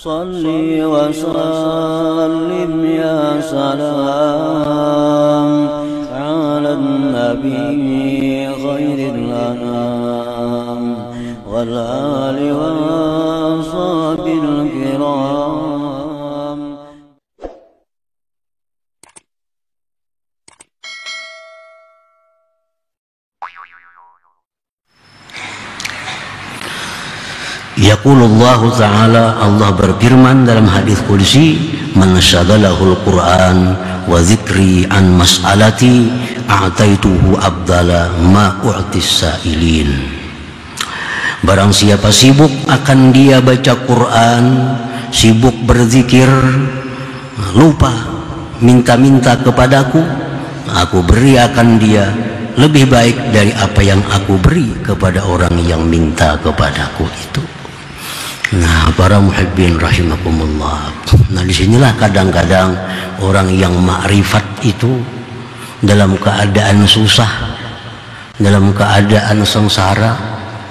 صلي وسلم يا سلام على النبي خير الأنام والآل والصحب الكرام. Yaqulullahu ta'ala, Allah berfirman dalam hadis qudsi, man syaghalahul Qur'an wa dzikri an mas'alati a'taituhu abdala ma u'tis sa'ilin. Barang siapa sibuk akan dia baca Quran, sibuk berzikir, lupa minta-minta kepadaku, aku beri akan dia lebih baik dari apa yang aku beri kepada orang yang minta kepadaku itu. Nah, para muhibbin rahimakumullah. Nah, disinilah kadang-kadang orang yang makrifat itu dalam keadaan susah, dalam keadaan sengsara,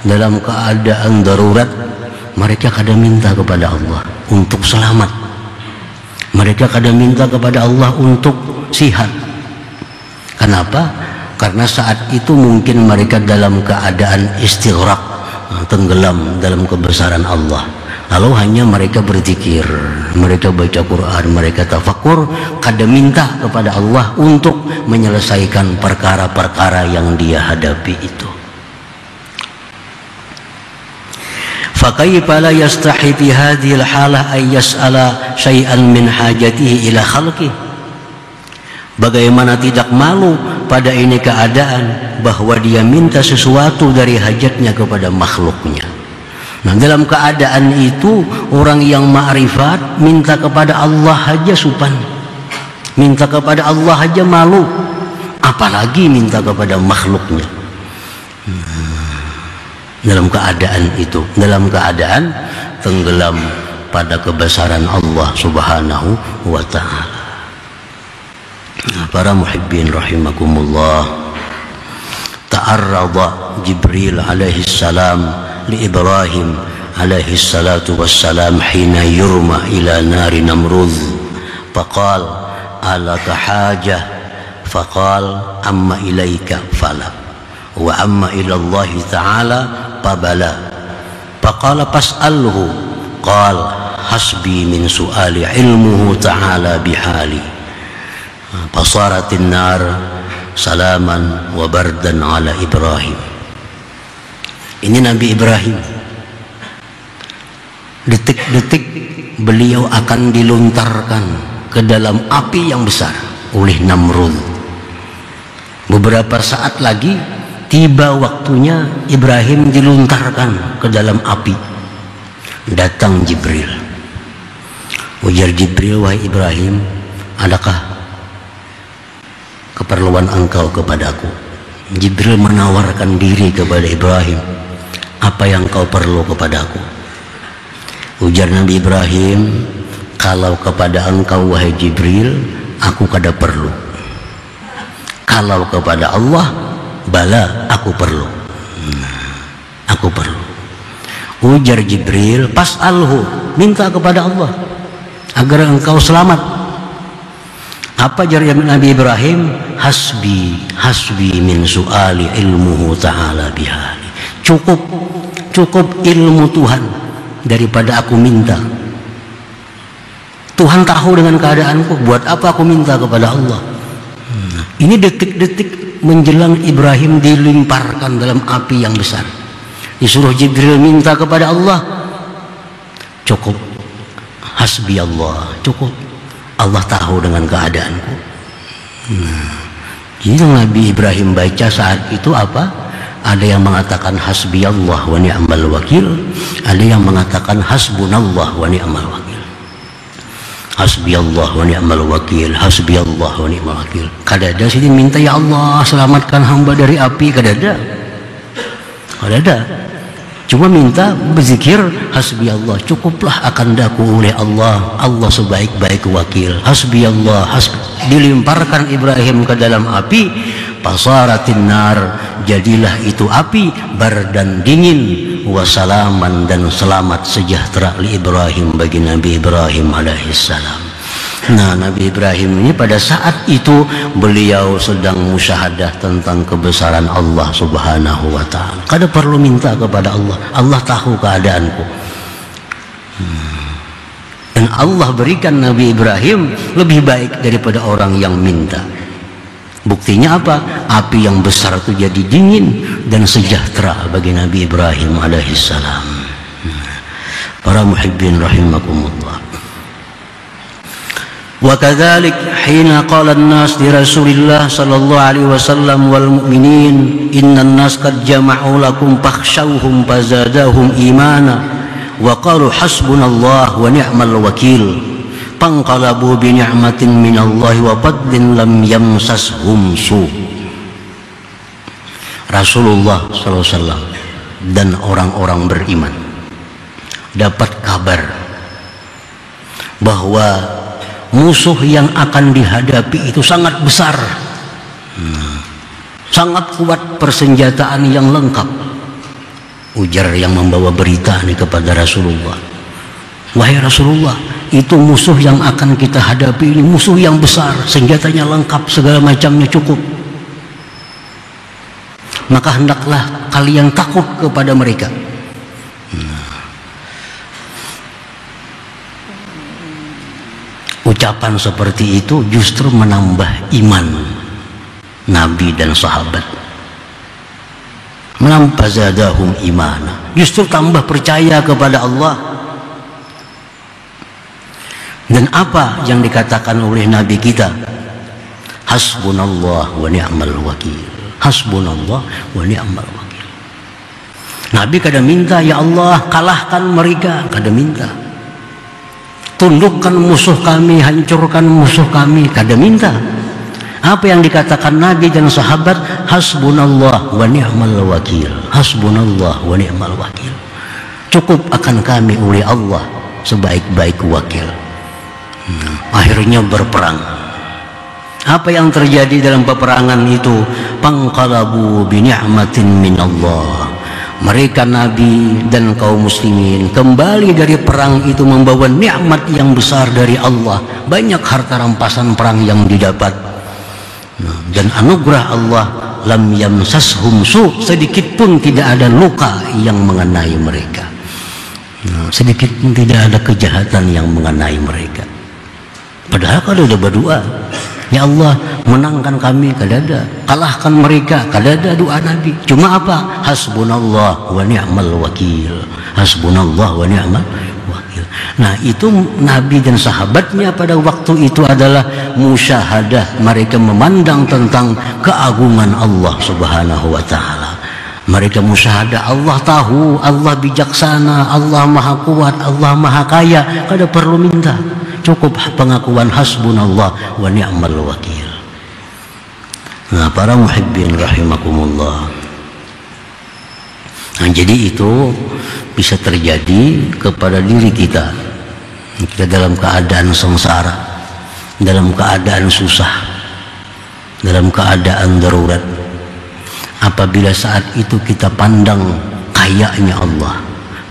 dalam keadaan darurat, mereka kadang minta kepada Allah untuk selamat. Mereka kadang minta kepada Allah untuk sihat. Kenapa? Karena saat itu mungkin mereka dalam keadaan istighraq, tenggelam dalam kebesaran Allah. Lalu hanya mereka berzikir, mereka baca Quran, mereka tafakur, kadang minta kepada Allah untuk menyelesaikan perkara-perkara yang dia hadapi itu. Fakaifa la yastahi fi hadhihi al-halah ay yas'ala syai'an min hajatihi ila khalqihi. Bagaimana tidak malu pada ini keadaan bahwa dia minta sesuatu dari hajatnya kepada makhluknya. Nah, dalam keadaan itu orang yang ma'rifat minta kepada Allah saja supan, minta kepada Allah saja malu, apalagi minta kepada makhluknya. Dalam keadaan itu, dalam keadaan tenggelam pada kebesaran Allah Subhanahu wa ta'ala. Para muhibbin rahimakumullah, ta'arrada Jibril alaihi salam li Ibrahim alaihi salatu wassalam hina yurma ila nari Namrud faqal alaka hajah faqal amma ilaika fala wa amma ila Allah ta'ala fabala faqala fas'alhu qal hasbi min su'ali ilmuhu ta'ala bihali fasaratin nar salaman wa bardan ala Ibrahim. Ini Nabi Ibrahim, detik-detik beliau akan dilontarkan ke dalam api yang besar oleh Namrud. Beberapa saat lagi tiba waktunya Ibrahim dilontarkan ke dalam api. Datang Jibril, ujar Jibril, wahai Ibrahim, adakah keperluan engkau kepadaku? Jibril menawarkan diri kepada Ibrahim, apa yang kau perlu kepadaku? Ujar Nabi Ibrahim, kalau kepada engkau wahai Jibril, aku kada perlu. Kalau kepada Allah, bala aku perlu. Aku perlu. Ujar Jibril, pas'alhu, minta kepada Allah agar engkau selamat. Apa jawab Nabi Ibrahim? Hasbi min su'ali ilmuhu ta'ala bihali. Cukup ilmu Tuhan daripada aku minta. Tuhan tahu dengan keadaanku, buat apa aku minta kepada Allah? Ini detik-detik menjelang Ibrahim dilemparkan dalam api yang besar. Disuruh Jibril minta kepada Allah. Cukup. Hasbi Allah, cukup. Allah tahu dengan keadaanku. Jadi Nabi Ibrahim baca saat itu apa? Ada yang mengatakan hasbi Allah wa ni'mal wakil, ada yang mengatakan hasbunallah wa ni'mal wakil. Hasbi Allah wa ni'mal wakil, hasbi Allah wa ni'mal wakil. Kada ada sini minta ya Allah selamatkan hamba dari api, kada ada. Kada ada. Cuma minta berzikir hasbi Allah, cukuplah akan daku oleh Allah, Allah sebaik-baik wakil. Hasbi Allah, dilemparkan Ibrahim ke dalam api, fasaratin nar, jadilah itu api bardan dingin, wasalaman dan selamat sejahtera li Ibrahim, bagi Nabi Ibrahim alaihissalam. Nah, Nabi Ibrahim ini pada saat itu beliau sedang musyahadah tentang kebesaran Allah subhanahu wa ta'ala. Kada perlu minta kepada Allah, Allah tahu keadaanku. Dan Allah berikan Nabi Ibrahim lebih baik daripada orang yang minta. Buktinya apa? Api yang besar itu jadi dingin dan sejahtera bagi Nabi Ibrahim alaihissalam. Para muhibbin rahimakumullah. Wa kadzalik hina qala an-nas li Rasulillah sallallahu alaihi wasallam wal mu'minin innan nas qad jama'u lakum fakhshawhum fazadahum imana wa qalu hasbunallah wa ni'mal wakil fanqalabu bi ni'matin minallahi wa fadlin lam yamsashum su. Rasulullah sallallahu alaihi wasallam dan orang-orang beriman dapat kabar bahwa musuh yang akan dihadapi itu sangat besar, sangat kuat, persenjataan yang lengkap. Ujar yang membawa berita ini kepada Rasulullah, wahai Rasulullah, itu musuh yang akan kita hadapi ini musuh yang besar, senjatanya lengkap, segala macamnya cukup. Maka hendaklah kalian takut kepada mereka. Ucapan seperti itu justru menambah iman Nabi dan sahabat. Menambah zadahum imana, justru tambah percaya kepada Allah. Dan apa yang dikatakan oleh Nabi kita? Hasbunallah wa ni'mal wakil. Hasbunallah wa ni'mal wakil. Nabi kada minta, ya Allah kalahkan mereka, kada minta. Tundukkan musuh kami, hancurkan musuh kami, kada minta. Apa yang dikatakan Nabi dan sahabat? Hasbunallah wa ni'mal wakil. Hasbunallah wa ni'mal wakil. Cukup akan kami oleh Allah sebaik-baik wakil. Akhirnya berperang. Apa yang terjadi dalam peperangan itu? Panqalabu bi ni'matin minallah. Mereka Nabi dan kaum muslimin kembali dari perang itu membawa nikmat yang besar dari Allah. Banyak harta rampasan perang yang didapat. Dan anugerah Allah, lam yamsashum su, sedikit pun tidak ada luka yang mengenai mereka. Sedikit pun tidak ada kejahatan yang mengenai mereka. Padahal kalau udah berdoa, ya Allah menangkan kami, kada ada. Kalahkan mereka, kada ada doa Nabi. Cuma apa? Hasbunallah wa ni'mal wakil. Hasbunallah wa ni'mal wakil. Nah, itu Nabi dan sahabatnya pada waktu itu adalah musyahadah. Mereka memandang tentang keagungan Allah subhanahu wa ta'ala. Mereka musyahadah, Allah tahu, Allah bijaksana, Allah maha kuat, Allah maha kaya. Kada perlu minta, cukup pengakuan hasbunallah wa ni'mal wakil. Nah, para muhibbin rahimakumullah. Nah, jadi itu bisa terjadi kepada diri kita. Kita dalam keadaan sengsara, dalam keadaan susah, dalam keadaan darurat. Apabila saat itu kita pandang kayanya Allah,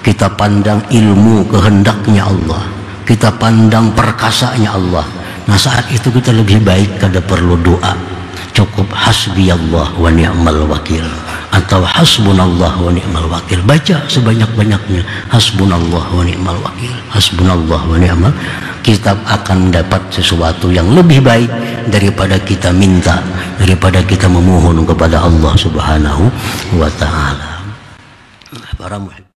kita pandang ilmu kehendaknya Allah, kita pandang perkasanya Allah. Nah, saat itu kita lebih baik kada perlu doa, cukup hasbiyallah wa ni'mal wakil atau hasbunallah wa ni'mal wakil. Baca sebanyak-banyaknya hasbunallah wa ni'mal wakil, hasbunallah wa ni'mal. Kita akan dapat sesuatu yang lebih baik daripada kita minta, daripada kita memohon kepada Allah subhanahu wa ta'ala. Para muhib